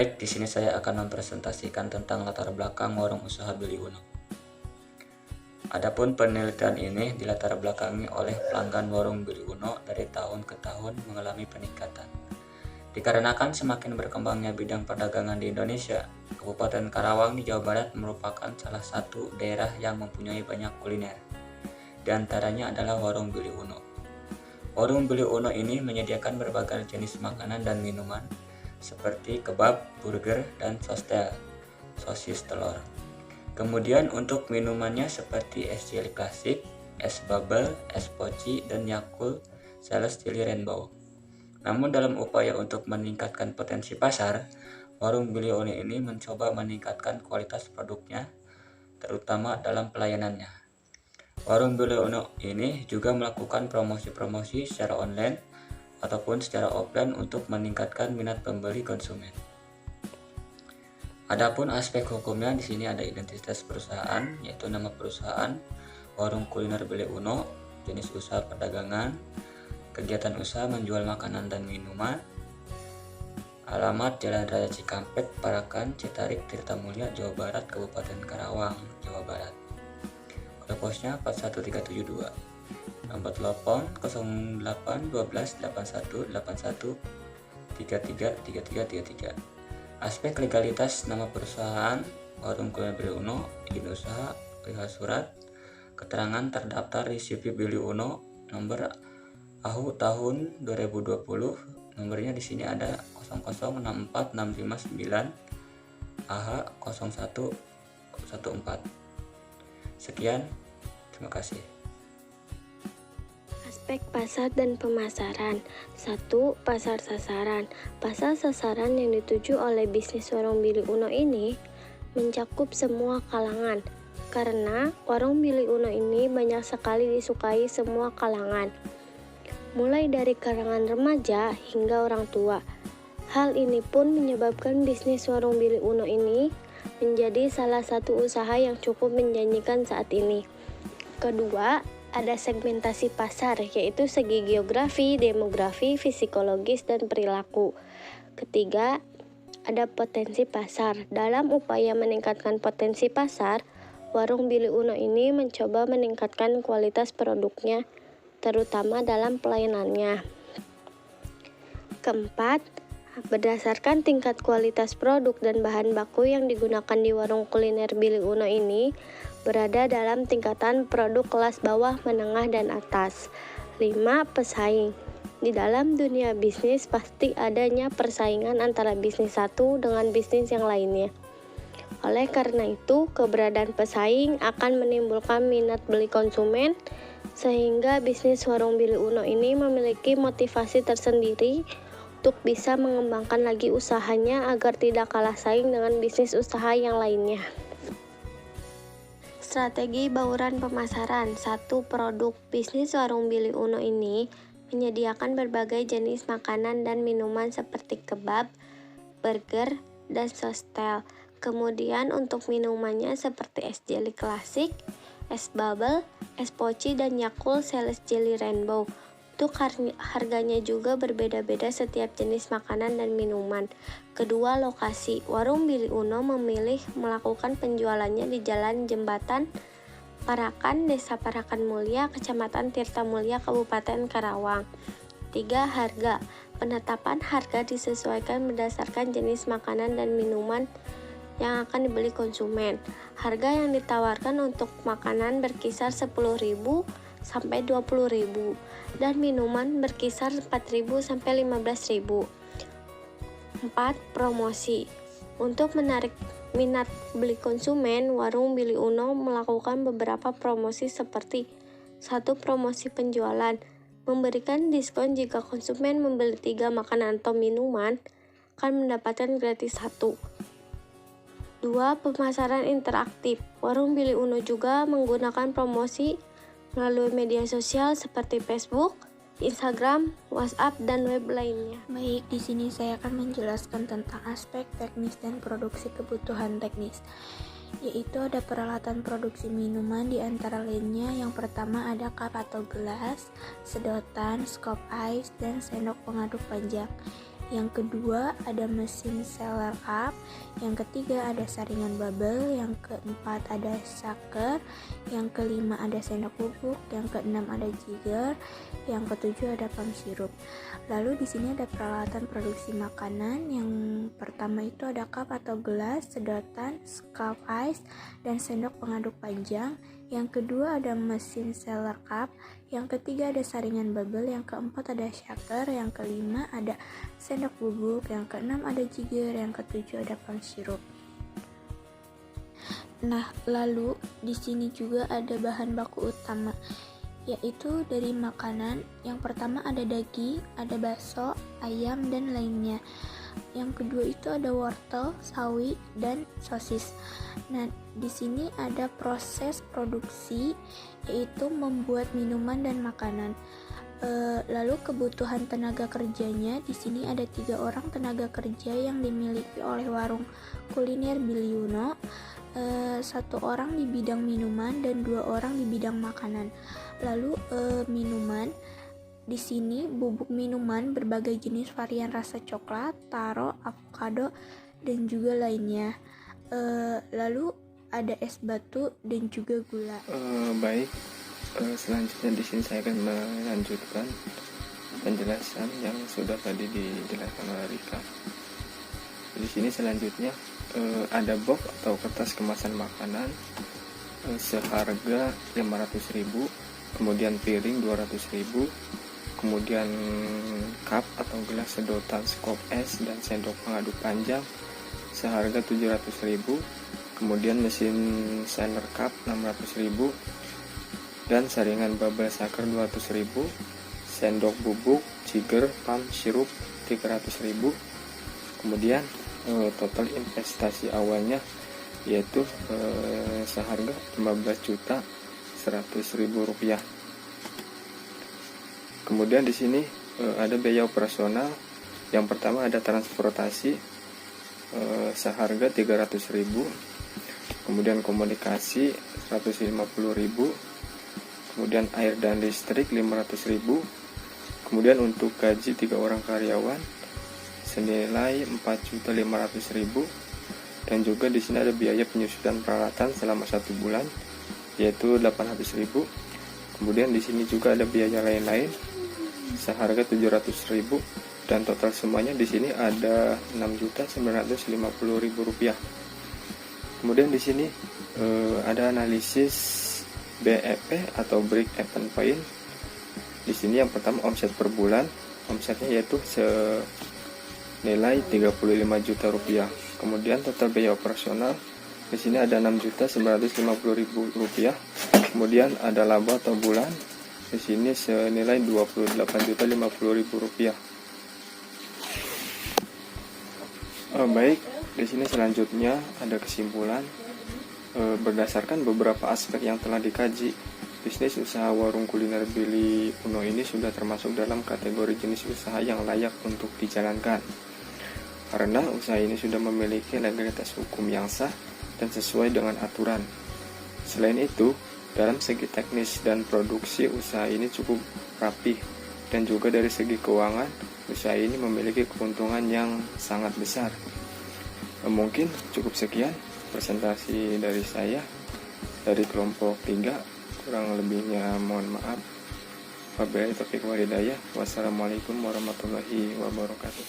Baik, di sini saya akan mempresentasikan tentang latar belakang warung usaha Billy Uno. Adapun penelitian ini dilatar belakangi oleh pelanggan warung Billy Uno dari tahun ke tahun mengalami peningkatan. Dikarenakan semakin berkembangnya bidang perdagangan di Indonesia, Kabupaten Karawang di Jawa Barat merupakan salah satu daerah yang mempunyai banyak kuliner. Di antaranya adalah warung Billy Uno. Warung Billy Uno ini menyediakan berbagai jenis makanan dan minuman seperti kebab, burger, dan sostel, sosis telur. Kemudian untuk minumannya seperti es jelly klasik, es bubble, es poci, dan Yakult Celes Jelly Rainbow. Namun dalam upaya untuk meningkatkan potensi pasar, warung Billy Uno ini mencoba meningkatkan kualitas produknya, terutama dalam pelayanannya. Warung Billy Uno ini juga melakukan promosi-promosi secara online ataupun secara offline untuk meningkatkan minat pembeli konsumen. Adapun aspek hukumnya di sini ada identitas perusahaan, yaitu nama perusahaan, warung kuliner Billy Uno, jenis usaha perdagangan, kegiatan usaha menjual makanan dan minuman, alamat Jalan Raya Cikampek, Parakan, Citarik, Tirtamulya, Jawa Barat, Kabupaten Karawang, Jawa Barat. Kode posnya 41372. Nomor telepon 08 12 81 81 33 33 33. Aspek legalitas nama perusahaan warung kuliner Billy Uno, izin usaha, perihal surat keterangan terdaftar di CV Billy Uno nomor AHU tahun 2020. Nomornya di sini ada 0064659 AH 0114. Sekian, terima kasih. Aspek pasar dan pemasaran. 1. Pasar sasaran. Pasar sasaran yang dituju oleh bisnis warung Billy Uno ini mencakup semua kalangan, karena warung Billy Uno ini banyak sekali disukai semua kalangan, mulai dari kalangan remaja hingga orang tua. Hal ini pun menyebabkan bisnis warung Billy Uno ini menjadi salah satu usaha yang cukup menjanjikan saat ini. Kedua, ada segmentasi pasar, yaitu segi geografi, demografi, psikologis, dan perilaku. Ketiga, ada potensi pasar. Dalam upaya meningkatkan potensi pasar, warung Billy Uno ini mencoba meningkatkan kualitas produknya, terutama dalam pelayanannya. Keempat, berdasarkan tingkat kualitas produk dan bahan baku yang digunakan di warung kuliner Billy Uno ini, berada dalam tingkatan produk kelas bawah, menengah, dan atas. 5. Pesaing. Di dalam dunia bisnis pasti adanya persaingan antara bisnis satu dengan bisnis yang lainnya. Oleh karena itu, keberadaan pesaing akan menimbulkan minat beli konsumen, sehingga bisnis warung Billy Uno ini memiliki motivasi tersendiri untuk bisa mengembangkan lagi usahanya agar tidak kalah saing dengan bisnis usaha yang lainnya. Strategi bauran pemasaran. 1. Produk. Bisnis warung Billy Uno ini menyediakan berbagai jenis makanan dan minuman seperti kebab, burger, dan sostel. Kemudian untuk minumannya seperti es jelly klasik, es bubble, es poci, dan Yakult Celes Jelly Rainbow. Untuk harganya juga berbeda-beda setiap jenis makanan dan minuman. Kedua, lokasi. Warung Billy Uno memilih melakukan penjualannya di Jalan Jembatan Parakan, Desa Parakan Mulya, Kecamatan Tirtamulya, Kabupaten Karawang. 3. Harga. Penetapan harga disesuaikan berdasarkan jenis makanan dan minuman yang akan dibeli konsumen. Harga yang ditawarkan untuk makanan berkisar 10.000 sampai 20.000 dan minuman berkisar 4.000 sampai 15.000. 4. Promosi. Untuk menarik minat beli konsumen, warung Billy Uno melakukan beberapa promosi seperti 1. Promosi penjualan. Memberikan diskon jika konsumen membeli 3 makanan atau minuman akan mendapatkan gratis 1. 2. Pemasaran interaktif. Warung Billy Uno juga menggunakan promosi melalui media sosial seperti Facebook, Instagram, WhatsApp, dan web lainnya. Baik, di sini saya akan menjelaskan tentang aspek teknis dan produksi kebutuhan teknis, yaitu ada peralatan produksi minuman di antara lainnya. Yang pertama ada cup atau gelas, sedotan, scoop ice, dan sendok pengaduk panjang. Yang kedua ada mesin seller cup, yang ketiga ada saringan bubble, yang keempat ada shaker, yang kelima ada sendok bubuk, yang keenam ada jigger, yang ketujuh ada pump sirup. Lalu di sini ada peralatan produksi makanan. Yang pertama itu ada cup atau gelas, sedotan, scoop ice, dan sendok pengaduk panjang. Yang kedua ada mesin seller cup, yang ketiga ada saringan bubble, yang keempat ada shaker, yang kelima ada sendok bubuk, yang keenam ada jigger, yang ketujuh ada pump sirup. Nah, lalu di sini juga ada bahan baku utama, yaitu dari makanan. Yang pertama ada daging, ada bakso, ayam, dan lainnya. Yang kedua itu ada wortel, sawi, dan sosis. Nah, di sini ada proses produksi, yaitu membuat minuman dan makanan. Lalu kebutuhan tenaga kerjanya, di sini ada 3 orang tenaga kerja yang dimiliki oleh warung kuliner Billy Uno, 1 orang di bidang minuman dan 2 orang di bidang makanan. Lalu minuman, di sini bubuk minuman berbagai jenis varian rasa coklat, taro, avocado, dan juga lainnya. Lalu ada es batu dan juga gula. Baik, selanjutnya di sini saya akan melanjutkan penjelasan yang sudah tadi dijelaskan oleh Rika. Di sini selanjutnya ada box atau kertas kemasan makanan seharga 500.000, kemudian piring 200.000, kemudian cup atau gelas, sedotan, scoop es, dan sendok pengaduk panjang seharga 700.000, kemudian mesin seller cup 600.000, dan saringan bubble shaker 200.000, sendok bubuk, jigger, pump sirup 300.000. Kemudian total investasi awalnya yaitu seharga 15.100.000 rupiah. Kemudian di sini ada biaya operasional. Yang pertama ada transportasi seharga 300.000, kemudian komunikasi 150.000, kemudian air dan listrik 500.000, kemudian untuk gaji 3 orang karyawan senilai 4.500.000, dan juga di sini ada biaya penyusutan peralatan selama 1 bulan yaitu 800.000. Kemudian di sini juga ada biaya lain-lain seharga 700.000, dan total semuanya di sini ada 6.950.000 rupiah. Kemudian di sini ada analisis BEP atau break even point. Di sini yang pertama omset per bulan, omsetnya yaitu senilai 35 juta rupiah. Kemudian total biaya operasional di sini ada 6.950.000 rupiah. Kemudian ada laba atau bulan di sini senilai 28.050.000 rupiah. Baik, di sini selanjutnya ada kesimpulan. Berdasarkan beberapa aspek yang telah dikaji, bisnis usaha warung kuliner Billy Uno ini sudah termasuk dalam kategori jenis usaha yang layak untuk dijalankan, karena usaha ini sudah memiliki legalitas hukum yang sah dan sesuai dengan aturan. Selain itu, dalam segi teknis dan produksi, usaha ini cukup rapih, dan juga dari segi keuangan, usaha ini memiliki keuntungan yang sangat besar. Mungkin cukup sekian presentasi dari saya dari kelompok 3. Kurang lebihnya mohon maaf. Wabillahi taufiq wal hidayah. Wassalamualaikum warahmatullahi wabarakatuh.